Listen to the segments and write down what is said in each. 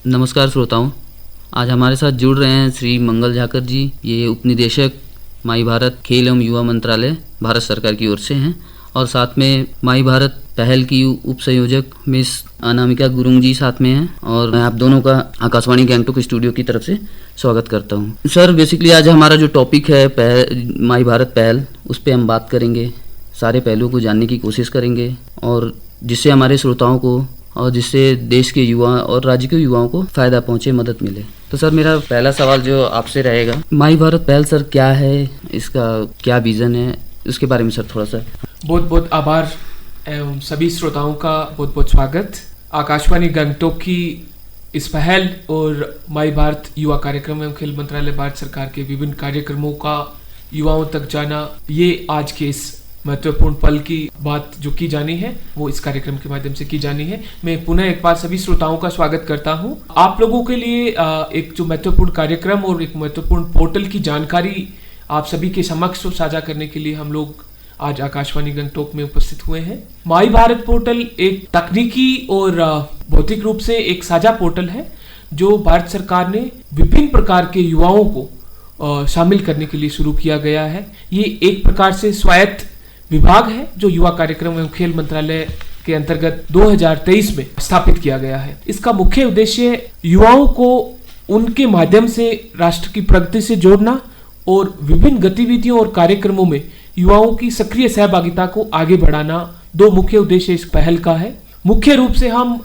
नमस्कार श्रोताओं, आज हमारे साथ जुड़ रहे हैं श्री मंगल झाकर जी। ये उपनिदेशक माई भारत खेल एवं युवा मंत्रालय भारत सरकार की ओर से हैं और साथ में माई भारत पहल की उप संयोजक मिस अनामिका गुरुंग जी साथ में हैं और मैं आप दोनों का आकाशवाणी गैंगटोक स्टूडियो की तरफ से स्वागत करता हूं। सर, बेसिकली आज हमारा जो टॉपिक है माई भारत पहल, उस पर हम बात करेंगे, सारे पहलुओं को जानने की कोशिश करेंगे और जिससे हमारे श्रोताओं को और जिससे देश के युवा और राज्य के युवाओं को फ़ायदा पहुँचे, मदद मिले। तो सर, मेरा पहला सवाल जो आपसे रहेगा, माई भारत पहल सर क्या है, इसका क्या विज़न है, उसके बारे में सर थोड़ा सा। बहुत बहुत आभार एवं सभी श्रोताओं का बहुत बहुत स्वागत। आकाशवाणी गंगटोक की इस पहल और माई भारत युवा कार्यक्रम एवं खेल मंत्रालय भारत सरकार के विभिन्न कार्यक्रमों का युवाओं तक जाना, ये आज के इस महत्वपूर्ण पल की बात जो की जानी है वो इस कार्यक्रम के माध्यम से की जानी है। मैं पुनः एक बार सभी श्रोताओं का स्वागत करता हूं। आप लोगों के लिए एक जो महत्वपूर्ण कार्यक्रम और एक महत्वपूर्ण पोर्टल की जानकारी आप सभी के समक्ष साझा करने के लिए हम लोग आज आकाशवाणी गंगटोक में उपस्थित हुए हैं। माई भारत पोर्टल एक तकनीकी और भौतिक रूप से एक साझा पोर्टल है जो भारत सरकार ने विभिन्न प्रकार के युवाओं को शामिल करने के लिए शुरू किया गया है। ये एक प्रकार से स्वायत्त विभाग है जो युवा कार्यक्रम एवं खेल मंत्रालय के अंतर्गत 2023 में स्थापित किया गया है। इसका मुख्य उद्देश्य युवाओं को उनके माध्यम से राष्ट्र की प्रगति से जोड़ना और विभिन्न गतिविधियों और कार्यक्रमों में युवाओं की सक्रिय सहभागिता को आगे बढ़ाना, दो मुख्य उद्देश्य इस पहल का है। मुख्य रूप से हम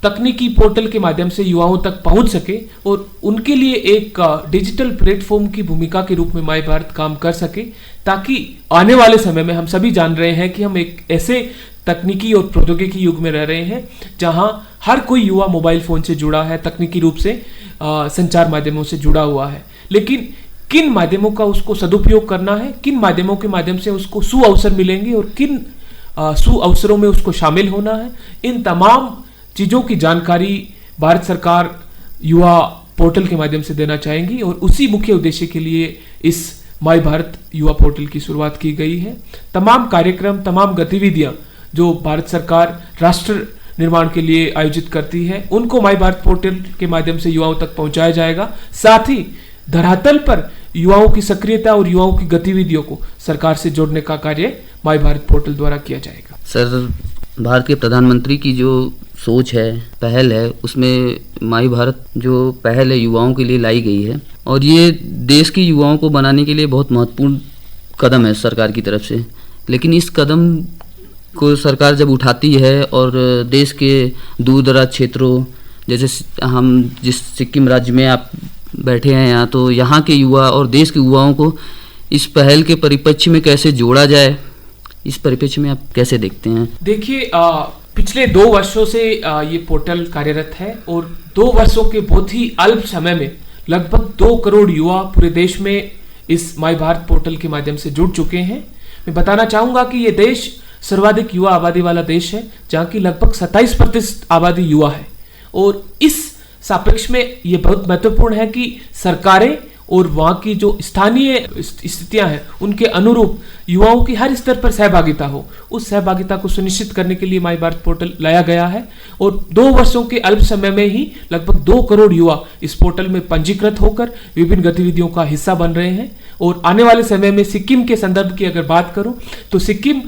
तकनीकी पोर्टल के माध्यम से युवाओं तक पहुंच सके और उनके लिए एक डिजिटल प्लेटफॉर्म की भूमिका के रूप में माई भारत काम कर सके, ताकि आने वाले समय में हम सभी जान रहे हैं कि हम एक ऐसे तकनीकी और प्रौद्योगिकी युग में रह रहे हैं जहां हर कोई युवा मोबाइल फोन से जुड़ा है, तकनीकी रूप से संचार माध्यमों से जुड़ा हुआ है। लेकिन किन माध्यमों का उसको सदुपयोग करना है, किन माध्यमों के माध्यम से उसको सुअवसर मिलेंगे और किन सुअवसरों में उसको शामिल होना है, इन तमाम चीज़ों की जानकारी भारत सरकार युवा पोर्टल के माध्यम से देना चाहेंगी और उसी मुख्य उद्देश्य के लिए इस माई भारत युवा पोर्टल की शुरुआत की गई है। तमाम कार्यक्रम, तमाम गतिविधियां जो भारत सरकार राष्ट्र निर्माण के लिए आयोजित करती है, उनको माई भारत पोर्टल के माध्यम से युवाओं तक पहुंचाया जाएगा। साथ ही धरातल पर युवाओं की सक्रियता और युवाओं की गतिविधियों को सरकार से जोड़ने का कार्य माई भारत पोर्टल द्वारा किया जाएगा। सर, भारत के प्रधानमंत्री की जो सोच है, पहल है, उसमें माई भारत जो पहल है युवाओं के लिए लाई गई है और ये देश के युवाओं को बनाने के लिए बहुत महत्वपूर्ण कदम है सरकार की तरफ से। लेकिन इस कदम को सरकार जब उठाती है और देश के दूर दराज क्षेत्रों, जैसे हम जिस सिक्किम राज्य में आप बैठे हैं यहाँ, तो यहाँ के युवा और देश के युवाओं को इस पहल के परिप्रेक्ष्य में कैसे जोड़ा जाए, इस परिप्रेक्ष्य में आप कैसे देखते हैं? देखिए, पिछले 2 वर्षों से ये पोर्टल कार्यरत है और 2 वर्षों के बहुत ही अल्प समय में लगभग 2 करोड़ युवा पूरे देश में इस माई भारत पोर्टल के माध्यम से जुड़ चुके हैं। मैं बताना चाहूंगा कि ये देश सर्वाधिक युवा आबादी वाला देश है, जहाँ की लगभग 27% आबादी युवा है और इस सापेक्ष में ये बहुत महत्वपूर्ण है कि सरकारें और वहाँ की जो स्थानीय स्थितियां हैं उनके अनुरूप युवाओं की हर स्तर पर सहभागिता हो। उस सहभागिता को सुनिश्चित करने के लिए माई भारत पोर्टल लाया गया है और 2 वर्षों के अल्प समय में ही लगभग 2 करोड़ युवा इस पोर्टल में पंजीकृत होकर विभिन्न गतिविधियों का हिस्सा बन रहे हैं। और आने वाले समय में सिक्किम के संदर्भ की अगर बात करूं तो सिक्किम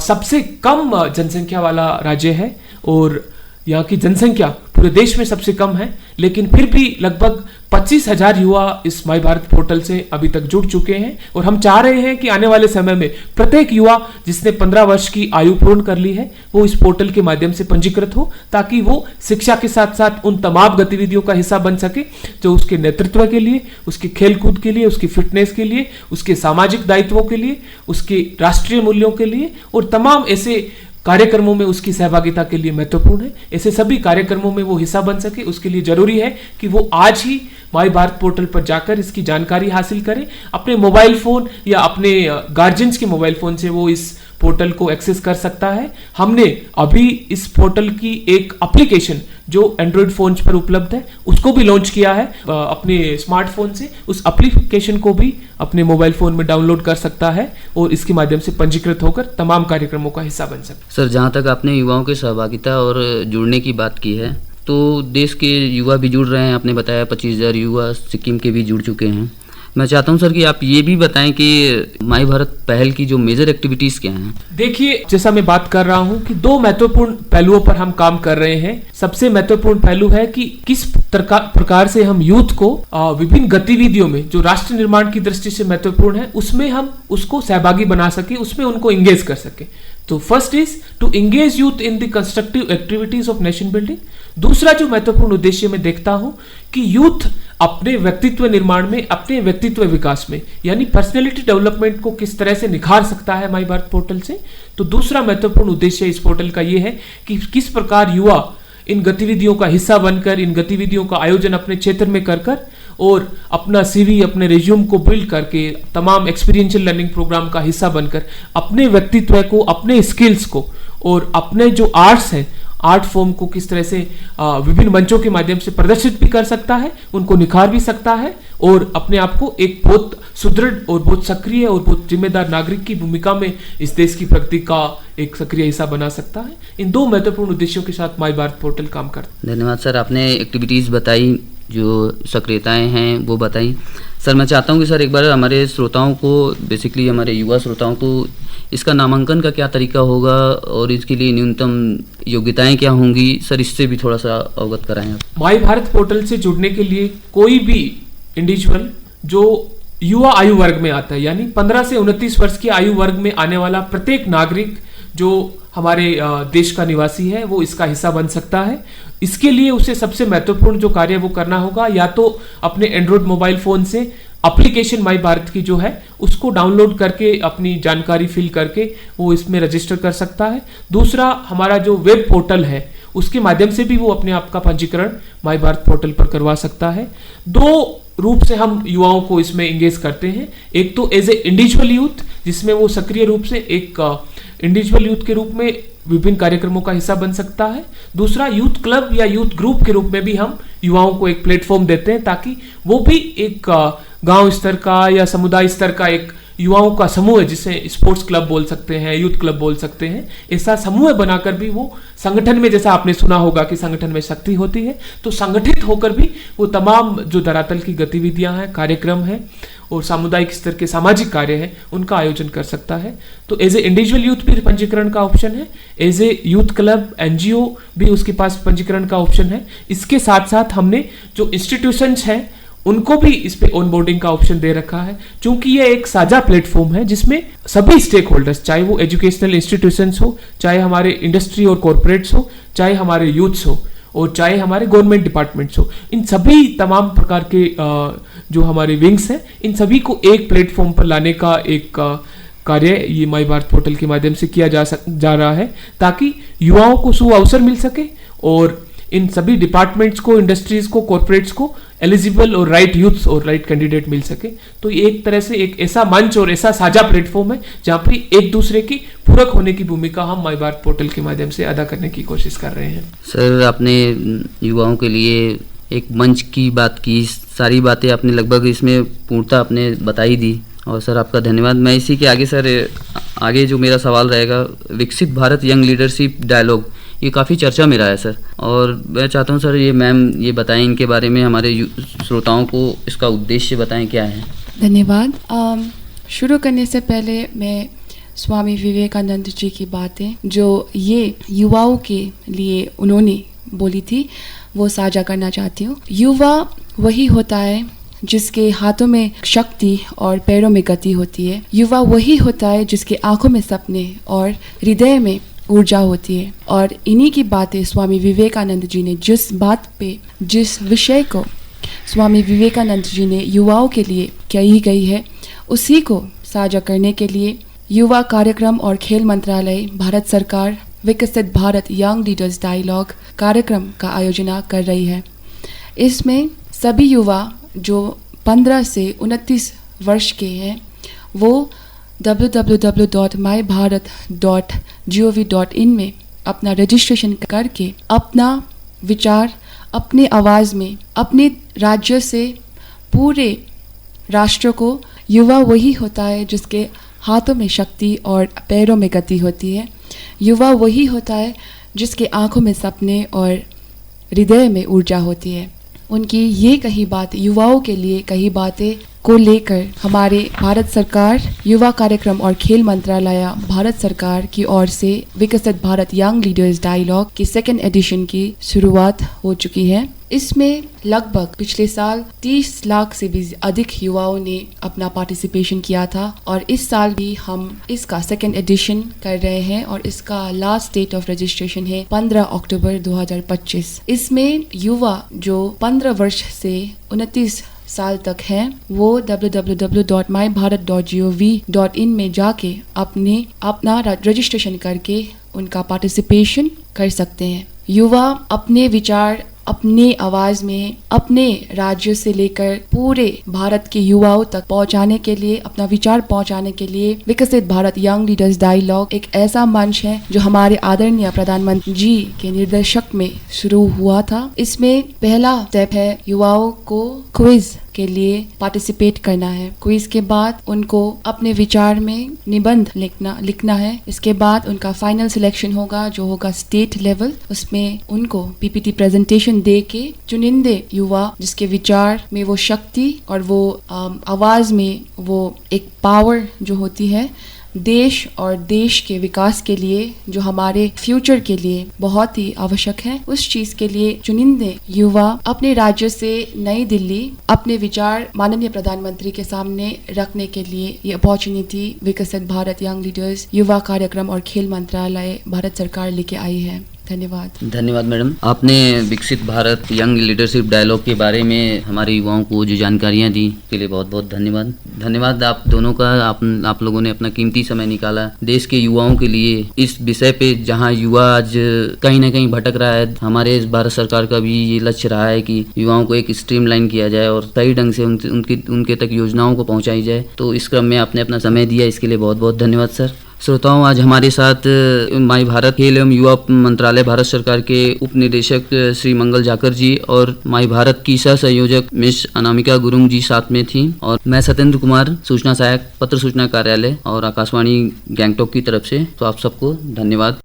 सबसे कम जनसंख्या वाला राज्य है और यहाँ की जनसंख्या पूरे देश में सबसे कम है, लेकिन फिर भी लगभग 25,000 युवा इस माई भारत पोर्टल से अभी तक जुड़ चुके हैं और हम चाह रहे हैं कि आने वाले समय में प्रत्येक युवा जिसने 15 वर्ष की आयु पूर्ण कर ली है वो इस पोर्टल के माध्यम से पंजीकृत हो, ताकि वो शिक्षा के साथ साथ उन तमाम गतिविधियों का हिस्सा बन सके जो उसके नेतृत्व के लिए, उसके खेलकूद के लिए, उसकी फिटनेस के लिए, उसके सामाजिक दायित्वों के लिए, उसके राष्ट्रीय मूल्यों के लिए और तमाम ऐसे कार्यक्रमों में उसकी सहभागिता के लिए महत्वपूर्ण है। ऐसे सभी कार्यक्रमों में वो हिस्सा बन सके, उसके लिए जरूरी है कि वो आज ही माई भारत पोर्टल पर जाकर इसकी जानकारी हासिल करें। अपने मोबाइल फोन या अपने गार्जियंस के मोबाइल फोन से वो इस पोर्टल को एक्सेस कर सकता है। हमने अभी इस पोर्टल की एक एप्लीकेशन जो एंड्रॉइड फोन्स पर उपलब्ध है उसको भी लॉन्च किया है अपने स्मार्टफोन से। उस एप्लीकेशन को भी अपने मोबाइल फोन में डाउनलोड कर सकता है और इसके माध्यम से पंजीकृत होकर तमाम कार्यक्रमों का हिस्सा बन सकता है। सर, जहाँ तक आपने युवाओं की सहभागिता और जुड़ने की बात की है, तो देश के युवा भी जुड़ रहे हैं। आपने बताया 25,000 युवा सिक्किम के भी जुड़ चुके हैं। मैं चाहता हूं सर कि आप ये भी बताएं कि माई भारत पहल की जो मेजर एक्टिविटीज़ क्या हैं। देखिए, जैसा मैं बात कर रहा हूं कि दो महत्वपूर्ण पहलुओं पर हम काम कर रहे हैं। सबसे महत्वपूर्ण पहलू है कि किस प्रकार से हम यूथ को विभिन्न गतिविधियों में जो राष्ट्र निर्माण की दृष्टि से महत्वपूर्ण है उसमें हम उसको सहभागी बना सके, उसमें उनको इंगेज कर सके। तो first is to engage youth in the constructive activities of nation building. दूसरा जो महत्वपूर्ण उद्देश्य मैं देखता हूं कि यूथ अपने व्यक्तित्व निर्माण में, अपने व्यक्तित्व विकास में, यानी पर्सनैलिटी डेवलपमेंट को किस तरह से निखार सकता है माई भारत पोर्टल से। तो दूसरा महत्वपूर्ण उद्देश्य इस पोर्टल का यह है कि किस प्रकार युवा इन गतिविधियों का हिस्सा बनकर, इन गतिविधियों का आयोजन अपने क्षेत्र में कर और अपना सीवी, अपने रिज्यूम को बिल्ड करके, तमाम एक्सपीरियंशियल लर्निंग प्रोग्राम का हिस्सा बनकर अपने व्यक्तित्व को, अपने स्किल्स को और अपने जो आर्ट्स हैं, आर्ट फॉर्म को किस तरह से विभिन्न मंचों के माध्यम से प्रदर्शित भी कर सकता है, उनको निखार भी सकता है और अपने आप को एक बहुत सुदृढ़ और बहुत सक्रिय और बहुत जिम्मेदार नागरिक की भूमिका में इस देश की प्रगति का एक सक्रिय हिस्सा बना सकता है। इन दो महत्वपूर्ण उद्देश्यों के साथ माई भारत पोर्टल काम करता है। धन्यवाद सर, आपने एक्टिविटीज़ बताई, जो सक्रियताएं हैं वो बताई। सर मैं चाहता हूं कि सर एक बार हमारे श्रोताओं को, बेसिकली हमारे युवा श्रोताओं को, इसका नामांकन का क्या तरीका होगा और इसके लिए न्यूनतम योग्यताएं क्या होंगी, सर इससे भी थोड़ा सा अवगत कराएं आप। माई भारत पोर्टल से जुड़ने के लिए कोई भी इंडिविजुअल जो युवा आयु वर्ग में आता है, यानी 15 से 29 वर्ष की आयु वर्ग में आने वाला प्रत्येक नागरिक जो हमारे देश का निवासी है वो इसका हिस्सा बन सकता है। इसके लिए उसे सबसे महत्वपूर्ण जो कार्य वो करना होगा, या तो अपने एंड्रॉइड मोबाइल फोन से एप्लीकेशन माई भारत की जो है उसको डाउनलोड करके अपनी जानकारी फिल करके वो इसमें रजिस्टर कर सकता है। दूसरा, हमारा जो वेब पोर्टल है उसके माध्यम से भी वो अपने आप का पंजीकरण माई भारत पोर्टल पर करवा सकता है। दो रूप से हम युवाओं को इसमें इंगेज करते हैं। एक तो एज ए इंडिविजुअल यूथ, जिसमें वो सक्रिय रूप से एक इंडिविजुअल यूथ के रूप में विभिन्न कार्यक्रमों का हिस्सा बन सकता है। दूसरा, यूथ क्लब या यूथ ग्रुप के रूप में भी हम युवाओं को एक प्लेटफॉर्म देते हैं ताकि वो भी एक गांव स्तर का या समुदाय स्तर का एक युवाओं का समूह है, जिसे स्पोर्ट्स क्लब बोल सकते हैं, यूथ क्लब बोल सकते हैं, ऐसा समूह बनाकर भी वो संगठन में, जैसा आपने सुना होगा कि संगठन में शक्ति होती है, तो संगठित होकर भी वो तमाम जो धरातल की गतिविधियां हैं, कार्यक्रम हैं और सामुदायिक स्तर के सामाजिक कार्य हैं उनका आयोजन कर सकता है। तो एज ए इंडिविजुअल यूथ भी पंजीकरण का ऑप्शन है, as a youth club NGO भी उसके पास पंजीकरण का ऑप्शन है। इसके साथ साथ हमने जो इंस्टीट्यूशंस हैं उनको भी इस पे ऑनबोर्डिंग का ऑप्शन दे रखा है, क्योंकि ये एक साझा प्लेटफॉर्म है जिसमें सभी स्टेक होल्डर्स, चाहे वो एजुकेशनल इंस्टीट्यूशंस हो, चाहे हमारे इंडस्ट्री और कॉर्पोरेट्स हो, चाहे हमारे यूथ्स हो और चाहे हमारे गवर्नमेंट डिपार्टमेंट्स हो, इन सभी तमाम प्रकार के जो हमारे विंग्स हैं, इन सभी को एक प्लेटफॉर्म पर लाने का एक कार्य ये माई भारत पोर्टल के माध्यम से किया जा रहा है, ताकि युवाओं को सुअवसर मिल सके और इन सभी डिपार्टमेंट्स को, इंडस्ट्रीज को, कॉर्पोरेट्स को एलिजिबल और राइट यूथ्स और राइट कैंडिडेट मिल सके। तो ये एक तरह से एक ऐसा मंच और ऐसा साझा प्लेटफॉर्म है जहाँ पे एक दूसरे की पूरक होने की भूमिका हम माई भारत पोर्टल के माध्यम से अदा करने की कोशिश कर रहे हैं। सर आपने युवाओं के लिए एक मंच की बात की, सारी बातें आपने लगभग इसमें पूर्णतः आपने बताई दी और सर आपका धन्यवाद। मैं इसी के आगे सर आगे जो मेरा सवाल रहेगा, विकसित भारत यंग लीडरशिप डायलॉग, ये काफ़ी चर्चा में रहा है सर, और मैं चाहता हूँ सर ये मैम ये बताएं इनके बारे में, हमारे श्रोताओं को इसका उद्देश्य बताएं क्या है। धन्यवाद। शुरू करने से पहले मैं स्वामी विवेकानंद जी की बातें जो ये युवाओं के लिए उन्होंने बोली थी वो साझा करना चाहती हूँ। युवा वही होता है जिसके हाथों में शक्ति और पैरों में गति होती है। युवा वही होता है जिसके आंखों में सपने और हृदय में ऊर्जा होती है। और इन्हीं की बातें स्वामी विवेकानंद जी ने जिस विषय को स्वामी विवेकानंद जी ने युवाओं के लिए कही गई है उसी को साझा करने के लिए युवा कार्यक्रम और खेल मंत्रालय, भारत सरकार विकसित भारत यंग लीडर्स डायलॉग कार्यक्रम का आयोजन कर रही है। इसमें सभी युवा जो 15 से 29 वर्ष के हैं वो www.mybharat.gov.in में अपना रजिस्ट्रेशन करके अपना विचार अपने आवाज़ में अपने राज्य से पूरे राष्ट्र को, युवा वही होता है जिसके हाथों में शक्ति और पैरों में गति होती है। युवा वही होता है जिसके आंखों में सपने और हृदय में ऊर्जा होती है। उनकी ये कही बात, युवाओं के लिए कही बातें को लेकर हमारे भारत सरकार युवा कार्यक्रम और खेल मंत्रालय भारत सरकार की ओर से विकसित भारत यंग लीडर्स डायलॉग की 2nd एडिशन की शुरुआत हो चुकी है। इसमें लगभग पिछले साल 30 लाख से भी अधिक युवाओं ने अपना पार्टिसिपेशन किया था और इस साल भी हम इसका 2nd एडिशन कर रहे हैं और इसका लास्ट डेट ऑफ रजिस्ट्रेशन है 15 अक्टूबर 2025। इसमें युवा जो 15 वर्ष से 29 साल तक हैं वो www.mybharat.gov.in में जाके अपना रजिस्ट्रेशन करके उनका पार्टिसिपेशन कर सकते हैं। युवा अपने विचार अपने आवाज में अपने राज्य से लेकर पूरे भारत के युवाओं तक पहुंचाने के लिए, अपना विचार पहुंचाने के लिए विकसित भारत यंग लीडर्स डायलॉग एक ऐसा मंच है जो हमारे आदरणीय प्रधानमंत्री जी के निर्देशक में शुरू हुआ था। इसमें पहला स्टेप है युवाओं को क्विज के लिए पार्टिसिपेट करना है। क्विज के बाद उनको अपने विचार में निबंध लिखना है। इसके बाद उनका फाइनल सिलेक्शन होगा जो होगा स्टेट लेवल। उसमें उनको पीपीटी प्रेजेंटेशन दे के चुनिंदे युवा जिसके विचार में वो शक्ति और वो आवाज में वो एक पावर जो होती है देश और देश के विकास के लिए, जो हमारे फ्यूचर के लिए बहुत ही आवश्यक है, उस चीज के लिए चुनिंदे युवा अपने राज्य से नई दिल्ली अपने विचार माननीय प्रधानमंत्री के सामने रखने के लिए ये अपॉर्चुनिटी विकसित भारत यंग लीडर्स युवा कार्यक्रम और खेल मंत्रालय भारत सरकार लेके आई है। धन्यवाद मैडम। आपने विकसित भारत यंग लीडरशिप डायलॉग के बारे में हमारे युवाओं को जो जानकारियां दी के लिए बहुत बहुत धन्यवाद आप दोनों का। आप लोगों ने अपना कीमती समय निकाला देश के युवाओं के लिए इस विषय पे, जहां युवा आज कहीं ना कहीं भटक रहा है। हमारे इस भारत सरकार का भी ये लक्ष्य रहा है कि युवाओं को एक स्ट्रीमलाइन किया जाए और सही ढंग से उनके तक योजनाओं को पहुंचाई जाए। तो इस क्रम में आपने अपना समय दिया, इसके लिए बहुत बहुत धन्यवाद सर। श्रोताओं, आज हमारे साथ माई भारत खेल एवं युवा मंत्रालय भारत सरकार के उप निदेशक श्री मंगल झाकर जी और माई भारत की सह संयोजक मिस अनामिका गुरुंग जी साथ में थी और मैं सत्येंद्र कुमार, सूचना सहायक, पत्र सूचना कार्यालय और आकाशवाणी गैंगटॉक की तरफ से। तो आप सबको धन्यवाद।